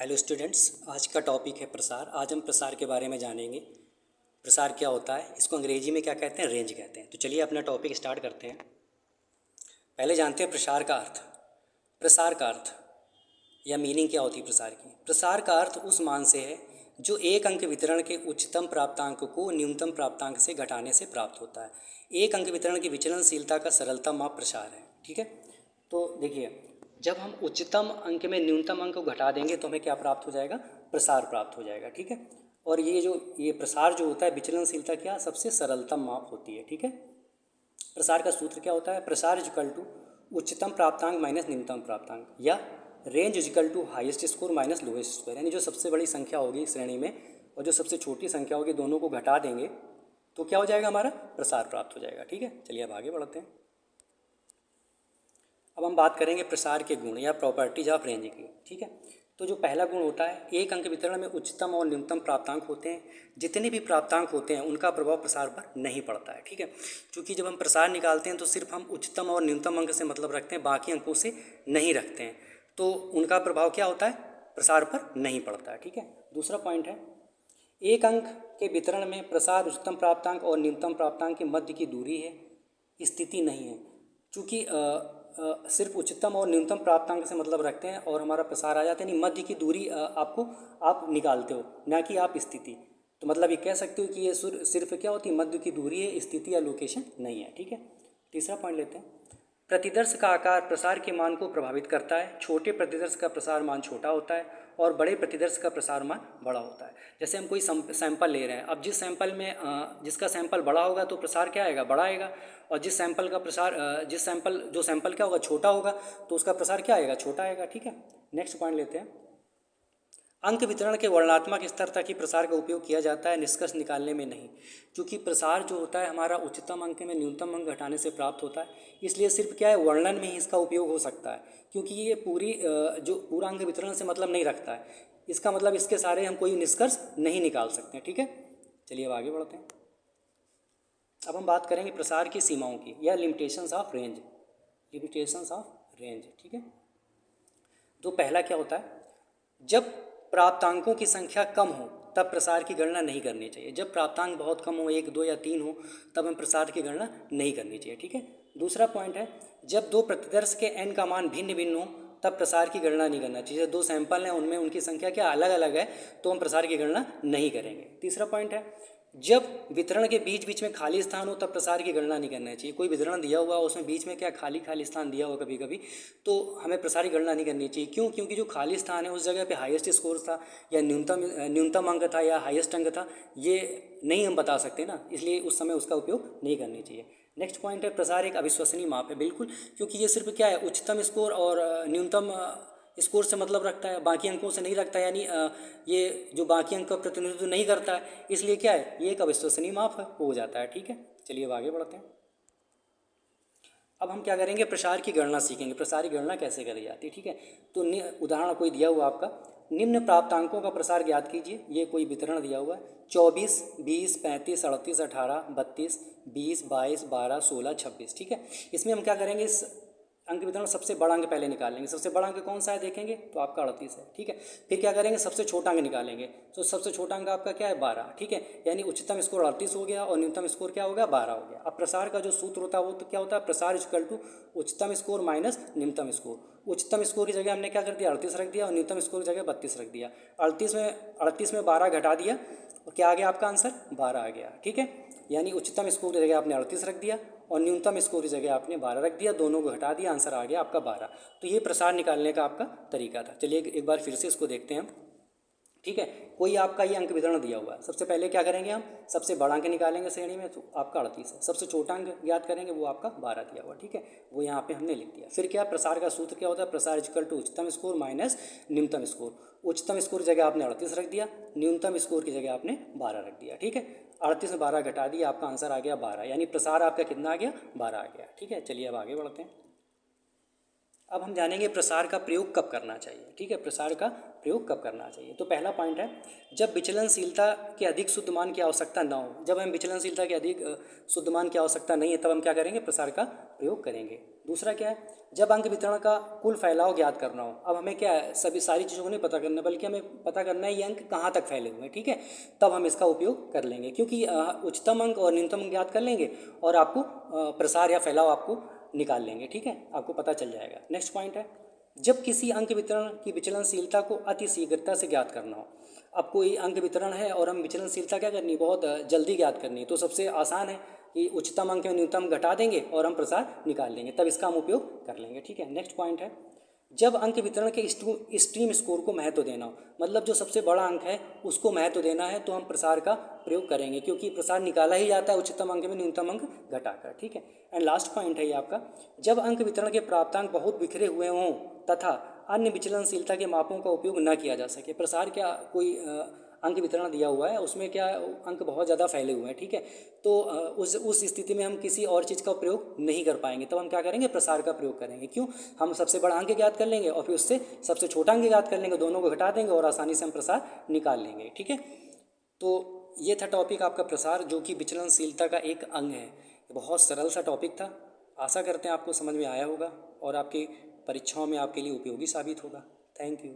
Hello students, आज का topic है प्रसार। आज हम प्रसार के बारे में जानेंगे। प्रसार क्या होता है, इसको अंग्रेजी में क्या कहते हैं, रेंज कहते हैं। तो चलिए अपना टॉपिक स्टार्ट करते हैं। पहले जानते हैं प्रसार का अर्थ। प्रसार का अर्थ या मीनिंग क्या होती है प्रसार की। प्रसार का अर्थ उस मान से है जो एक अंक वितरण के उच्चतम प्राप्तांक को न्यूनतम प्राप्तांक से घटाने से प्राप्त होता है। एक अंक वितरण की विचलनशीलता का सरलता माप प्रसार है। ठीक है, तो देखिए, जब हम उच्चतम अंक में न्यूनतम अंक को घटा देंगे तो हमें क्या प्राप्त हो जाएगा, प्रसार प्राप्त हो जाएगा। ठीक है, और ये प्रसार जो होता है, विचलनशीलता क्या सबसे सरलतम माप होती है। ठीक है, प्रसार का सूत्र क्या होता है, प्रसार इक्वल टू उच्चतम प्राप्तांक माइनस निम्नतम प्राप्तांक, या range equal to highest score minus lowest score. यानी जो सबसे बड़ी संख्या होगी श्रेणी में और जो सबसे छोटी संख्या होगी, दोनों को घटा देंगे तो क्या हो जाएगा, हमारा प्रसार प्राप्त हो जाएगा। ठीक है, चलिए अब आगे बढ़ते हैं। अब हम बात करेंगे प्रसार के गुण या प्रॉपर्टीज ऑफ रेंज की। ठीक है, तो जो पहला गुण होता है, एक अंक वितरण में उच्चतम और न्यूनतम प्राप्तांक होते हैं। जितने भी प्राप्तांक होते हैं उनका प्रभाव प्रसार पर नहीं पड़ता है। ठीक है, क्योंकि जब हम प्रसार निकालते हैं तो सिर्फ हम उच्चतम और न्यूनतम अंक से मतलब रखते हैं, बाकी अंकों से नहीं रखते हैं, तो उनका प्रभाव क्या होता है, प्रसार पर नहीं पड़ता है। ठीक है, दूसरा पॉइंट है, एक अंक के वितरण में प्रसार उच्चतम प्राप्तांक और न्यूनतम प्राप्तांक के मध्य की दूरी है, स्थिति नहीं है। चूँकि सिर्फ उच्चतम और न्यूनतम प्राप्तांक से मतलब रखते हैं और हमारा प्रसार आ जाता है, यानी मध्य की दूरी आप निकालते हो, ना कि आप स्थिति। तो मतलब ये कह सकते हो कि ये सिर्फ क्या होती है, मध्य की दूरी है, स्थिति या लोकेशन नहीं है। ठीक है, तीसरा पॉइंट लेते हैं, प्रतिदर्श का आकार प्रसार के मान को प्रभावित करता है। छोटे प्रतिदर्श का प्रसार मान छोटा होता है और बड़े प्रतिदर्श का प्रसार मान बड़ा होता है। जैसे हम कोई सैंपल ले रहे हैं, अब जिस सैंपल में जिसका सैंपल बड़ा होगा तो प्रसार क्या आएगा, बड़ा आएगा, और जिस सैंपल का प्रसार जो सैंपल क्या होगा, छोटा होगा, तो उसका प्रसार क्या आएगा, छोटा आएगा। ठीक है, नेक्स्ट पॉइंट लेते हैं, अंक वितरण के वर्णनात्मक स्तर तक ही प्रसार का उपयोग किया जाता है, निष्कर्ष निकालने में नहीं। क्योंकि प्रसार जो होता है हमारा उच्चतम अंक में न्यूनतम अंक घटाने से प्राप्त होता है, इसलिए सिर्फ क्या है, वर्णन में ही इसका उपयोग हो सकता है। क्योंकि ये जो पूरा अंक वितरण से मतलब नहीं रखता है, इसका मतलब इसके सारे हम कोई निष्कर्ष नहीं निकाल सकते हैं। ठीक है, चलिए अब आगे बढ़ते हैं। अब हम बात करेंगे प्रसार की सीमाओं की या limitations of range. Limitations of range, ठीक है, तो पहला क्या होता है, जब प्राप्तांकों की संख्या कम हो तब प्रसार की गणना नहीं करनी चाहिए। जब प्राप्तांक बहुत कम हो, 1, 2 या 3 हो, तब हम प्रसार की गणना नहीं करनी चाहिए। ठीक है, दूसरा पॉइंट है, जब दो प्रतिदर्श के n का मान भिन्न भिन्न हो तब प्रसार की गणना नहीं करना चाहिए। दो सैंपल हैं, उनमें उनकी संख्या क्या अलग अलग है, तो हम प्रसार की गणना नहीं करेंगे। तीसरा पॉइंट है, जब वितरण के बीच बीच में खाली स्थान हो तब प्रसार की गणना नहीं करना चाहिए। कोई वितरण दिया हुआ उसमें बीच में क्या खाली खाली स्थान दिया हुआ कभी कभी, तो हमें प्रसार की गणना नहीं करनी चाहिए। क्यों? क्योंकि जो खाली स्थान है उस जगह पे हाईएस्ट स्कोर था या न्यूनतम अंक था या हाईएस्ट अंक था, ये नहीं हम बता सकते ना, इसलिए उस समय उसका उपयोग नहीं करनी चाहिए। नेक्स्ट पॉइंट है, प्रसार एक अविश्वसनीय माप है। बिल्कुल, क्योंकि ये सिर्फ क्या है, उच्चतम स्कोर और न्यूनतम स्कोर से मतलब रखता है, बाकी अंकों से नहीं रखता। यानी ये जो बाकी अंक का प्रतिनिधित्व नहीं करता है, इसलिए क्या है, ये एक अविश्वसनीय माप हो जाता है। ठीक है, चलिए अब आगे बढ़ते हैं। अब हम क्या करेंगे, प्रसार की गणना सीखेंगे। प्रसार की गणना कैसे करी जाती है। ठीक है, तो उदाहरण कोई दिया हुआ आपका, निम्न प्राप्तांकों का प्रसार ज्ञात कीजिए। ये कोई वितरण दिया हुआ है, 24, 20, 35, 38, 18, 32, 20, 22, 12, 16, 26। ठीक है, इसमें हम क्या करेंगे, इस अंक वितरण सबसे बड़ा अंक पहले निकालेंगे। सबसे बड़ा अंक कौन सा है देखेंगे तो आपका 38 है। ठीक है, फिर क्या करेंगे, सबसे छोटा अंक निकालेंगे, तो सबसे छोटा अंक आपका क्या है, 12। ठीक है, यानी उच्चतम स्कोर 38 हो गया और न्यूनतम स्कोर क्या हो गया, 12 हो गया। अब प्रसार का जो सूत्र होता है वो तो क्या होता है, प्रसार इक्वल टू उच्चतम स्कोर माइनस न्यूनतम स्कोर। उच्चतम स्कोर की जगह हमने क्या कर दिया, 38 रख दिया, और न्यूनतम स्कोर की जगह 32 रख दिया। 38 में 12 घटा दिया और क्या आ गया आपका आंसर, 12 आ गया। ठीक है, यानी उच्चतम स्कोर की जगह आपने 38 रख दिया और न्यूनतम स्कोर की जगह आपने 12 रख दिया, दोनों को हटा दिया, आंसर आ गया आपका 12। तो ये प्रसार निकालने का आपका तरीका था। चलिए एक बार फिर से इसको देखते हैं हम। ठीक है, कोई आपका ये अंक वितरण दिया हुआ है, सबसे पहले क्या करेंगे, हम सबसे बड़ा अंक निकालेंगे श्रेणी में, तो आपका 38 है। सबसे छोटा अंक ज्ञात करेंगे, वो आपका 12 दिया हुआ। ठीक है, वो यहाँ पे हमने लिख दिया। फिर क्या, प्रसार का सूत्र क्या होता है, प्रसार इक्वल टू उच्चतम स्कोर माइनस न्यूनतम स्कोर। उच्चतम स्कोर की जगह आपने 38 रख दिया, न्यूनतम स्कोर की जगह आपने 12 रख दिया। ठीक है, 38 में 12 घटा दिया, आपका आंसर आ गया 12, यानी प्रसार आपका कितना आ गया, 12 आ गया। ठीक है, चलिए अब आगे बढ़ते हैं। अब हम जानेंगे प्रसार का प्रयोग कब करना चाहिए। ठीक है, प्रसार का प्रयोग कब करना चाहिए। तो पहला पॉइंट है, जब विचलनशीलता के अधिक शुद्ध मान की आवश्यकता न हो। जब हम विचलनशीलता के अधिक शुद्ध मान की आवश्यकता नहीं है तब हम क्या करेंगे, प्रसार का प्रयोग करेंगे। दूसरा क्या है, जब अंक वितरण का कुल फैलाव ज्ञात करना हो। अब हमें क्या है, सभी सारी चीज़ों को नहीं पता करना, बल्कि हमें पता करना है ये अंक कहाँ तक फैले हुए हैं। ठीक है, तब हम इसका उपयोग कर लेंगे, क्योंकि उच्चतम अंक और न्यूनतम अंक ज्ञात कर लेंगे और आपको प्रसार या फैलाव आपको निकाल लेंगे। ठीक है, आपको पता चल जाएगा। नेक्स्ट पॉइंट है, जब किसी अंक वितरण की विचलनशीलता को अति शीघ्रता से ज्ञात करना हो। अब कोई अंक वितरण है और हम विचलनशीलता क्या करनी है, बहुत जल्दी ज्ञात करनी है, तो सबसे आसान है कि उच्चतम अंक में न्यूनतम घटा देंगे और हम प्रसार निकाल लेंगे, तब इसका हम उपयोग कर लेंगे। ठीक है, नेक्स्ट पॉइंट है, जब अंक वितरण के स्ट्रीम स्कोर को महत्व देना हो। मतलब जो सबसे बड़ा अंक है उसको महत्व देना है तो हम प्रसार का प्रयोग करेंगे, क्योंकि प्रसार निकाला ही जाता है उच्चतम अंक में न्यूनतम अंक घटाकर। ठीक है, एंड लास्ट पॉइंट है ये आपका, जब अंक वितरण के प्राप्तांक बहुत बिखरे हुए हों तथा अन्य विचलनशीलता के मापों का उपयोग न किया जा सके। प्रसार क्या, कोई अंक वितरण दिया हुआ है उसमें क्या अंक बहुत ज़्यादा फैले हुए हैं। ठीक है, तो उस स्थिति में हम किसी और चीज़ का प्रयोग नहीं कर पाएंगे, तब हम क्या करेंगे, प्रसार का प्रयोग करेंगे। क्यों, हम सबसे बड़ा अंक ज्ञात कर लेंगे और फिर उससे सबसे छोटा अंक ज्ञात कर लेंगे, दोनों को घटा देंगे और आसानी से हम प्रसार निकाल लेंगे। ठीक है, तो ये था टॉपिक आपका प्रसार, जो कि विचलनशीलता का एक अंग है। बहुत सरल सा टॉपिक था। आशा करते हैं आपको समझ में आया होगा और आपकी परीक्षाओं में आपके लिए उपयोगी साबित होगा। Thank you.